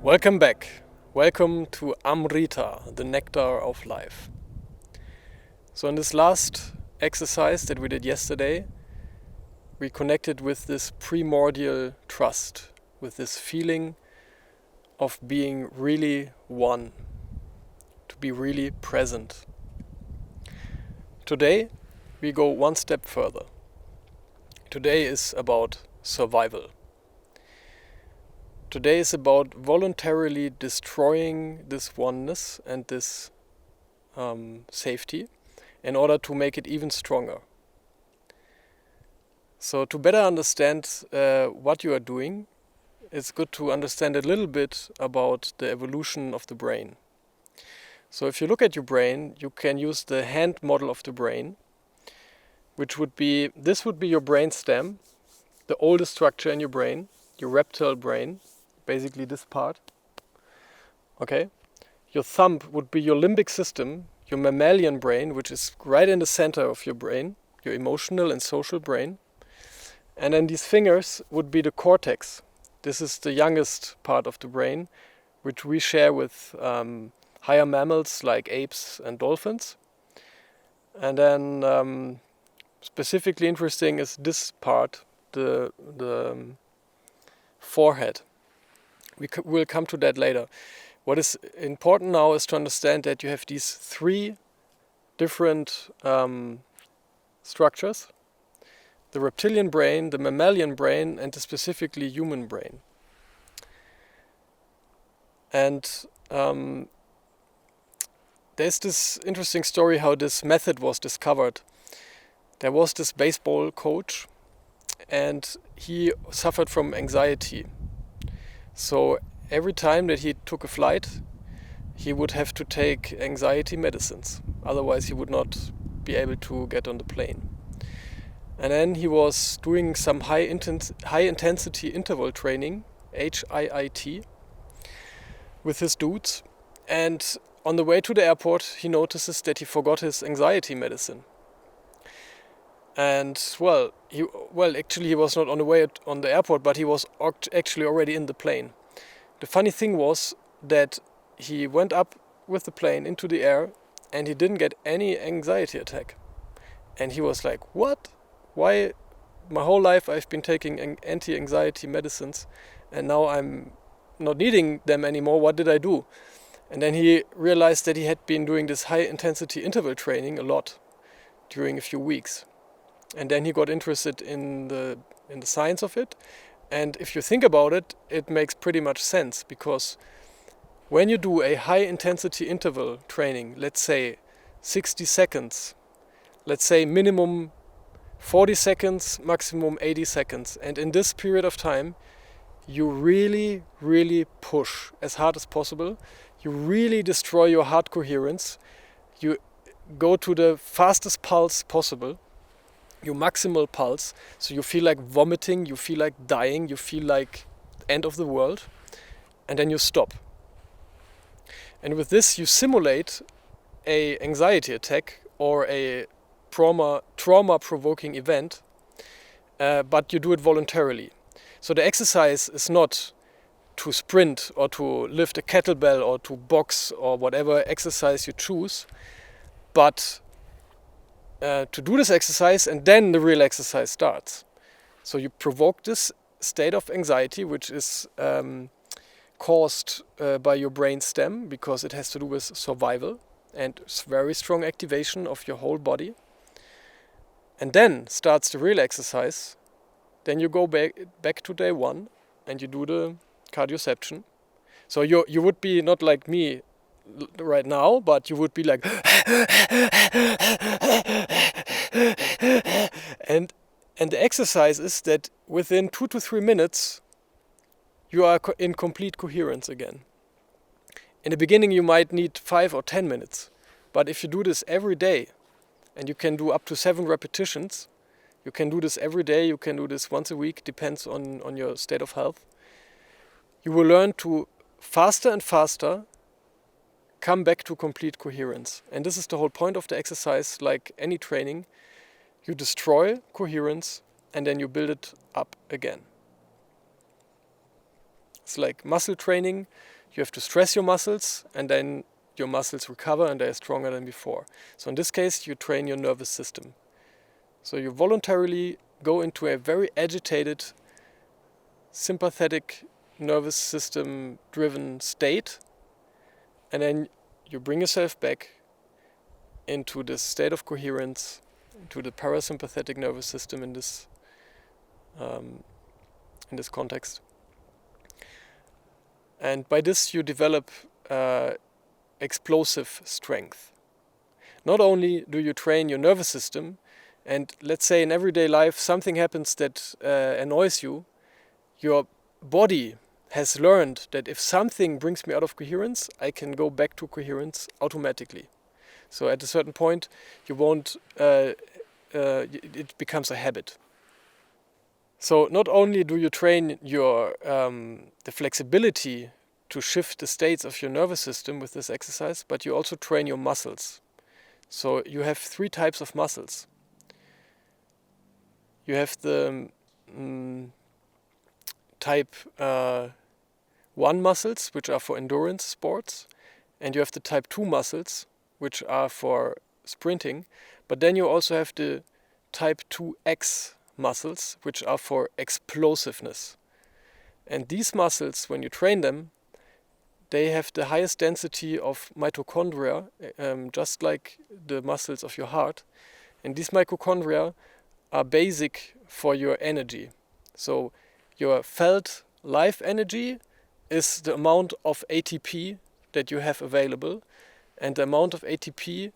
Welcome back. Welcome to Amrita, the nectar of life. So in this last exercise that we did yesterday, we connected with this primordial trust, with this feeling of being really one, to be really present. Today, we go one step further. Today is about survival. Today is about voluntarily destroying this oneness and this safety in order to make it even stronger. So to better understand what you are doing, it's good to understand a little bit about the evolution of the brain. So if you look at your brain, you can use the hand model of the brain, which would be, this would be your brain stem, the oldest structure in your brain, your reptile brain, basically this part. Okay? Your thumb would be your limbic system, your mammalian brain, which is right in the center of your brain, your emotional and social brain. And then these fingers would be the cortex. This is the youngest part of the brain, which we share with higher mammals like apes and dolphins. And then specifically interesting is this part, the forehead. We'll come to that later. What is important now is to understand that you have these three different structures: the reptilian brain, the mammalian brain, and the specifically human brain. And there's this interesting story how this method was discovered. There was this baseball coach, and he suffered from anxiety. So every time that he took a flight, he would have to take anxiety medicines. Otherwise, he would not be able to get on the plane. And then he was doing some high intensity interval training, HIIT, with his dudes. And on the way to the airport, he notices that he forgot his anxiety medicine. And actually he was not on the way on the airport, but he was actually already in the plane. The funny thing was that he went up with the plane into the air and he didn't get any anxiety attack. And he was like, what? Why? My whole life I've been taking anti-anxiety medicines and now I'm not needing them anymore. What did I do? And then he realized that he had been doing this high intensity interval training a lot during a few weeks. And then he got interested in the science of it. And if you think about it, it makes pretty much sense, because when you do a high intensity interval training, let's say 60 seconds, let's say minimum 40 seconds, maximum 80 seconds. And in this period of time, you really, really push as hard as possible. You really destroy your heart coherence. You go to the fastest pulse possible, your maximal pulse, so you feel like vomiting, you feel like dying, you feel like end of the world, and then you stop. And with this you simulate a anxiety attack or a trauma-provoking event, but you do it voluntarily. So the exercise is not to sprint or to lift a kettlebell or to box or whatever exercise you choose, but to do this exercise, and then the real exercise starts. So you provoke this state of anxiety, which is caused by your brain stem, because it has to do with survival and very strong activation of your whole body. And then starts the real exercise. Then you go back to day one and you do the cardioception. So you would be not like me right now, but you would be like and the exercise is that within 2 to 3 minutes you are in complete coherence again. In the beginning you might need 5 or 10 minutes, but if you do this every day, and you can do up to 7 repetitions, you can do this every day, you can do this once a week, depends on your state of health, you will learn to faster and faster come back to complete coherence. And this is the whole point of the exercise. Like any training, you destroy coherence and then you build it up again. It's like muscle training. You have to stress your muscles, and then your muscles recover and they're stronger than before. So in this case, you train your nervous system. So you voluntarily go into a very agitated, sympathetic nervous system driven state, and then you bring yourself back into this state of coherence, into the parasympathetic nervous system in this context. And by this you develop explosive strength. Not only do you train your nervous system, and let's say in everyday life something happens that annoys you, your body has learned that if something brings me out of coherence, I can go back to coherence automatically. So at a certain point, you won't. It becomes a habit. So not only do you train your the flexibility to shift the states of your nervous system with this exercise, but you also train your muscles. So you have 3 types of muscles. You have the type 1 muscles, which are for endurance sports, and you have the type 2 muscles, which are for sprinting, but then you also have the type 2X muscles, which are for explosiveness. And these muscles, when you train them, they have the highest density of mitochondria, just like the muscles of your heart. And these mitochondria are basic for your energy. So your felt life energy is the amount of ATP that you have available, and the amount of ATP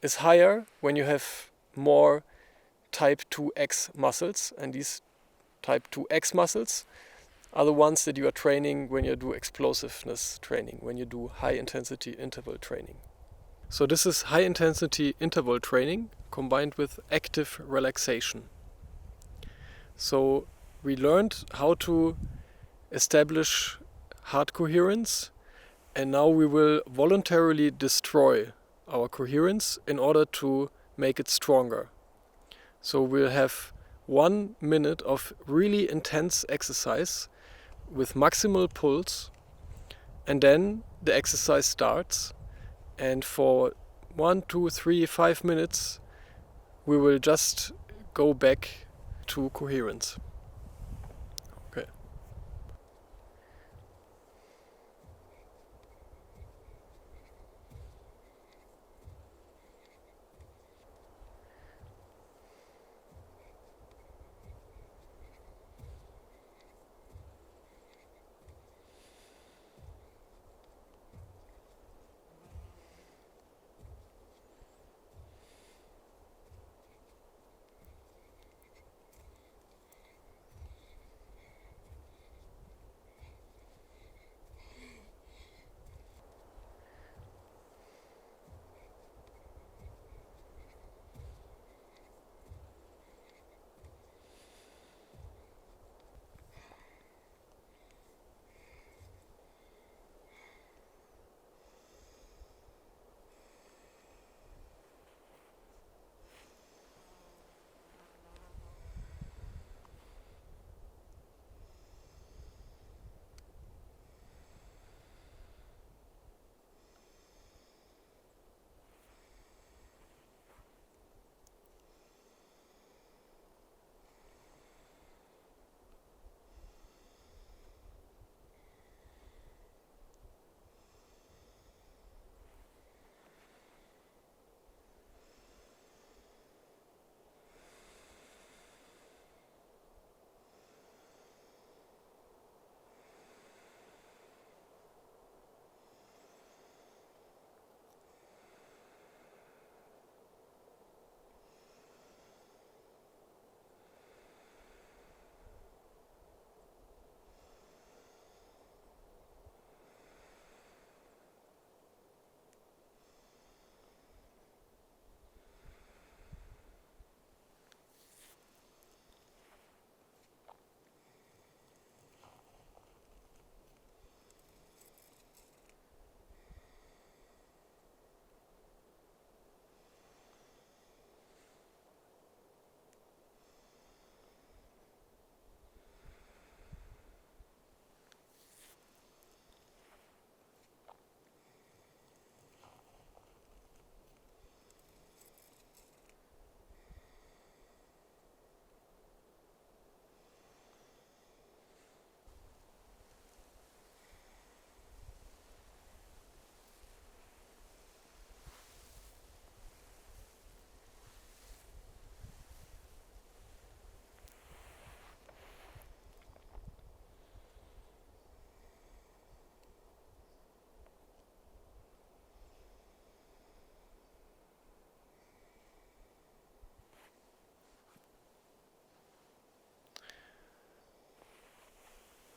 is higher when you have more type 2X muscles, and these type 2X muscles are the ones that you are training when you do explosiveness training, when you do high intensity interval training. So this is high intensity interval training combined with active relaxation. So we learned how to establish heart coherence, and now we will voluntarily destroy our coherence in order to make it stronger. So we'll have 1 minute of really intense exercise with maximal pulse, and then the exercise starts, and for 1, 2, 3, 5 minutes we will just go back to coherence. Okay.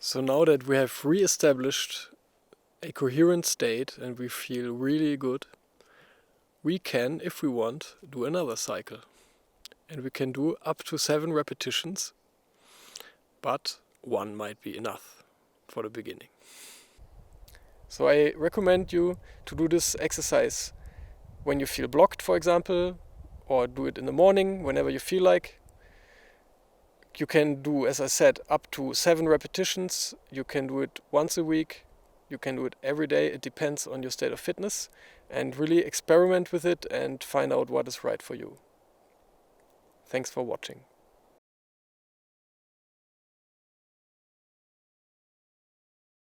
So now that we have re-established a coherent state and we feel really good, we can, if we want, do another cycle. And we can do up to 7 repetitions, but 1 might be enough for the beginning. So I recommend you to do this exercise when you feel blocked, for example, or do it in the morning, whenever you feel like. You can do, as I said, up to 7 repetitions. You can do it once a week. You can do it every day. It depends on your state of fitness. And really experiment with it and find out what is right for you. Thanks for watching.